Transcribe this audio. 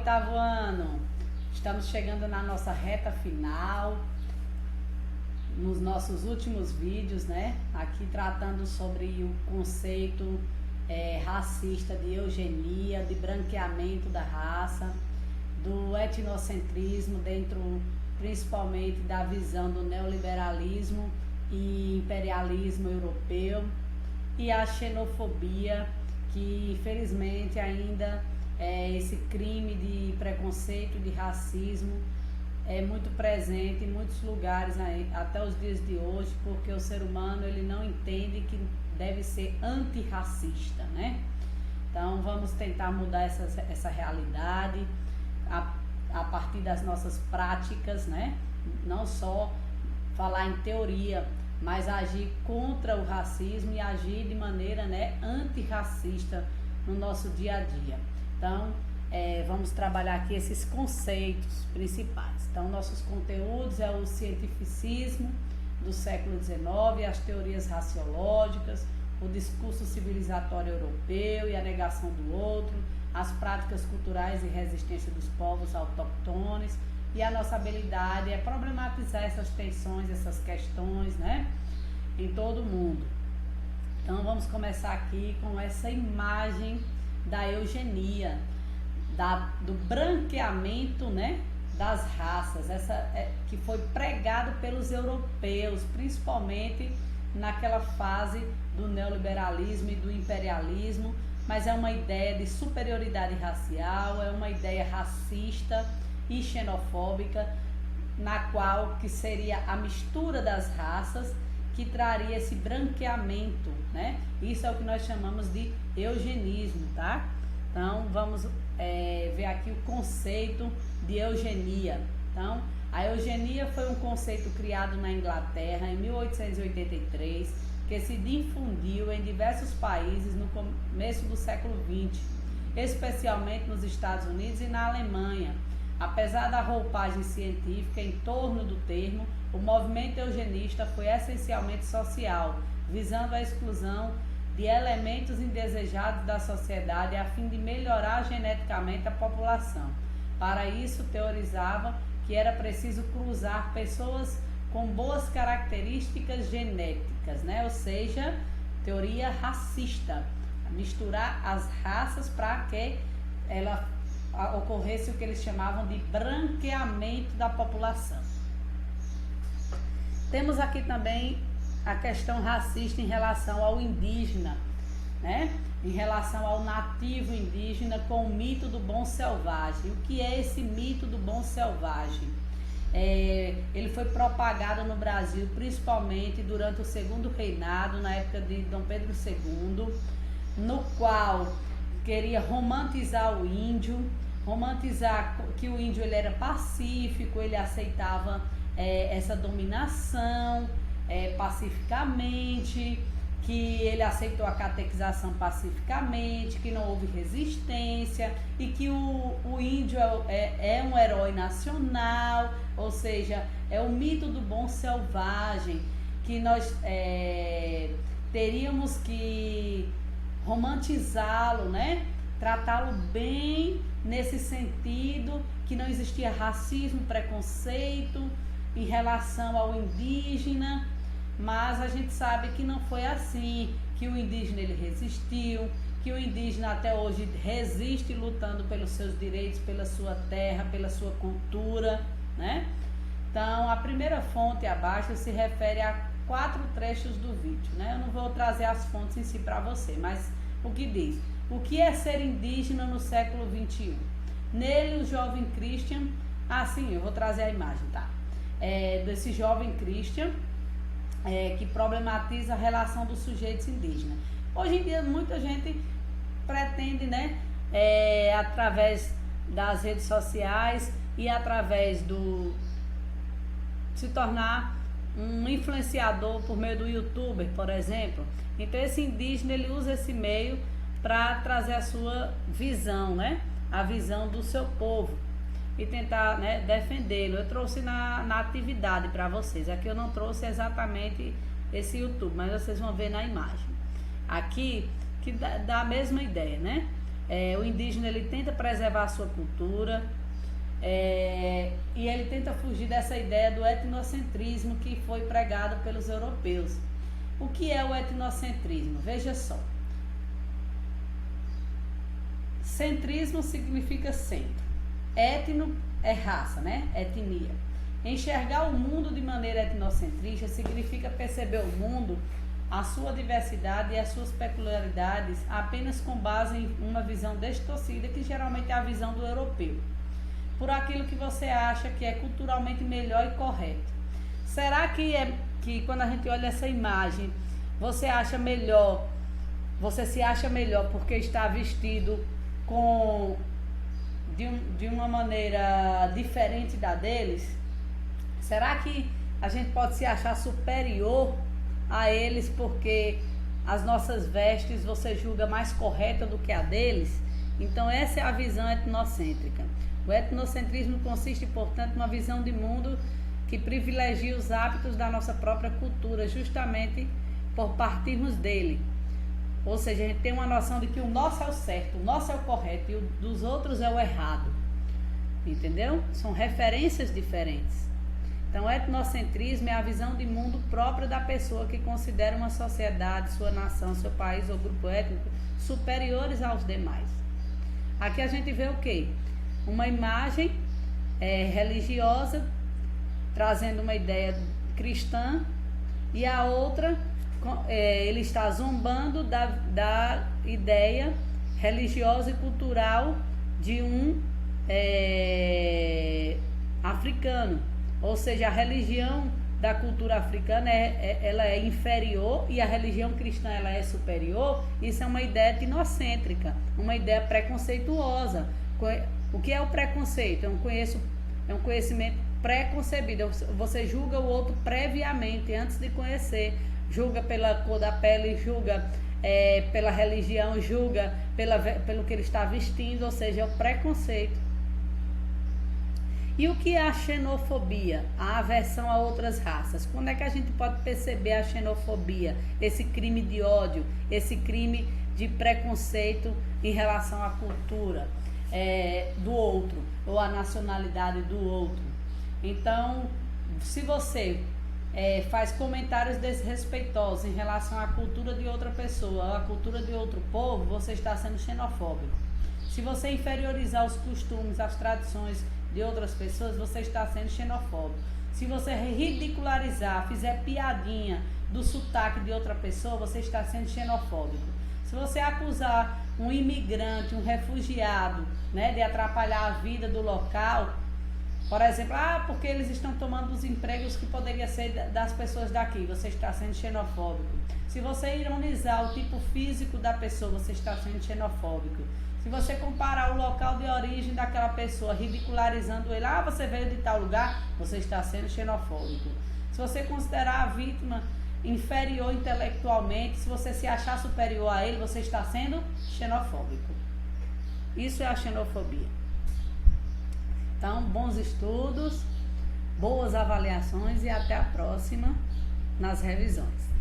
oitavo ano. Estamos chegando na nossa reta final, nos nossos últimos vídeos, né? Aqui tratando sobre o conceito racista de eugenia, de branqueamento da raça, do etnocentrismo dentro principalmente da visão do neoliberalismo e imperialismo europeu, e a xenofobia, que infelizmente ainda esse crime de preconceito, de racismo é muito presente em muitos lugares até os dias de hoje, porque o ser humano ele não entende que deve ser antirracista, né? Então vamos tentar mudar essa realidade a partir das nossas práticas, né? Não só falar em teoria, mas agir contra o racismo e agir de maneira, né, antirracista no nosso dia a dia. Então, vamos trabalhar aqui esses conceitos principais. Então, nossos conteúdos é o cientificismo do século XIX, as teorias raciológicas, o discurso civilizatório europeu e a negação do outro, as práticas culturais e resistência dos povos autóctones, e a nossa habilidade é problematizar essas tensões, essas questões, né, em todo o mundo. Então vamos começar aqui com essa imagem da eugenia, do branqueamento, né, das raças, que foi pregado pelos europeus, principalmente naquela fase do neoliberalismo e do imperialismo, mas é uma ideia de superioridade racial, é uma ideia racista e xenofóbica, na qual que seria a mistura das raças que traria esse branqueamento, né? Isso é o que nós chamamos de eugenismo, tá? Então vamos ver aqui o conceito de eugenia. Então, a eugenia foi um conceito criado na Inglaterra em 1883, que se difundiu em diversos países no começo do século XX, especialmente nos Estados Unidos e na Alemanha. Apesar da roupagem científica em torno do termo, o movimento eugenista foi essencialmente social, visando a exclusão de elementos indesejados da sociedade a fim de melhorar geneticamente a população. Para isso, teorizava que era preciso cruzar pessoas com boas características genéticas, né? Ou seja, teoria racista, misturar as raças para que ela ocorresse o que eles chamavam de branqueamento da população. Temos aqui também a questão racista em relação ao indígena, né? Em relação ao nativo indígena com o mito do bom selvagem. O que é esse mito do bom selvagem? Ele foi propagado no Brasil principalmente durante o segundo reinado, na época de Dom Pedro II, no qual queria romantizar o índio, romantizar que o índio ele era pacífico, ele aceitava essa dominação pacificamente, que ele aceitou a catequização pacificamente, que não houve resistência e que o índio é um herói nacional, ou seja, é o mito do bom selvagem, que nós teríamos que romantizá-lo, né? Tratá-lo bem nesse sentido, que não existia racismo, preconceito em relação ao indígena, mas a gente sabe que não foi assim, que o indígena ele resistiu, que o indígena até hoje resiste lutando pelos seus direitos, pela sua terra, pela sua cultura, né? Então, a primeira fonte abaixo se refere a 4 trechos do vídeo, né? Eu não vou trazer as fontes em si para você, mas o que diz? O que é ser indígena no século XXI? Nele, o jovem Christian, eu vou trazer a imagem, tá? Desse jovem Christian, que problematiza a relação dos sujeitos indígenas. Hoje em dia, muita gente pretende, né, através das redes sociais e através se tornar um influenciador por meio do youtuber, por exemplo. Então, esse indígena, ele usa esse meio para trazer a sua visão, né, a visão do seu povo e tentar, né, defendê-lo. Eu trouxe na atividade para vocês. Aqui eu não trouxe exatamente esse YouTube, mas vocês vão ver na imagem. Aqui, que dá a mesma ideia, né? O indígena ele tenta preservar a sua cultura, e ele tenta fugir dessa ideia do etnocentrismo que foi pregado pelos europeus. O que é o etnocentrismo? Veja só. Centrismo significa centro. Etno é raça, né? Etnia. Enxergar o mundo de maneira etnocentrista significa perceber o mundo, a sua diversidade e as suas peculiaridades apenas com base em uma visão distorcida, que geralmente é a visão do europeu, por aquilo que você acha que é culturalmente melhor e correto. Será que quando a gente olha essa imagem, você se acha melhor porque está vestido de uma maneira diferente da deles? Será que a gente pode se achar superior a eles porque as nossas vestes você julga mais correta do que a deles? Então essa é a visão etnocêntrica. O etnocentrismo consiste, portanto, numa visão de mundo que privilegia os hábitos da nossa própria cultura, justamente por partirmos dele. Ou seja, a gente tem uma noção de que o nosso é o certo, o nosso é o correto e o dos outros é o errado. Entendeu? São referências diferentes. Então, o etnocentrismo é a visão de mundo própria da pessoa que considera uma sociedade, sua nação, seu país ou grupo étnico superiores aos demais. Aqui a gente vê o quê? Uma imagem religiosa, trazendo uma ideia cristã, e a outra, ele está zombando da ideia religiosa e cultural de um africano. Ou seja, a religião da cultura africana ela é inferior e a religião cristã ela é superior. Isso é uma ideia etnocêntrica, uma ideia preconceituosa. O que é o preconceito? É um conhecimento preconcebido. Você julga o outro previamente, antes de conhecer. Julga pela cor da pele, julga pela religião, julga pelo que ele está vestindo, ou seja, é o preconceito. E o que é a xenofobia? A aversão a outras raças. Quando é que a gente pode perceber a xenofobia? Esse crime de ódio, esse crime de preconceito em relação à cultura do outro, ou à nacionalidade do outro. Então, se você faz comentários desrespeitosos em relação à cultura de outra pessoa, ou à cultura de outro povo, você está sendo xenofóbico. Se você inferiorizar os costumes, as tradições de outras pessoas, você está sendo xenofóbico. Se você ridicularizar, fizer piadinha do sotaque de outra pessoa, você está sendo xenofóbico. Se você acusar um imigrante, um refugiado, né, de atrapalhar a vida do local, por exemplo, porque eles estão tomando os empregos que poderiam ser das pessoas daqui, você está sendo xenofóbico. Se você ironizar o tipo físico da pessoa, você está sendo xenofóbico. Se você comparar o local de origem daquela pessoa, ridicularizando ele, você veio de tal lugar, você está sendo xenofóbico. Se você considerar a vítima inferior intelectualmente, se você se achar superior a ele, você está sendo xenofóbico. Isso é a xenofobia. Então, bons estudos, boas avaliações e até a próxima nas revisões.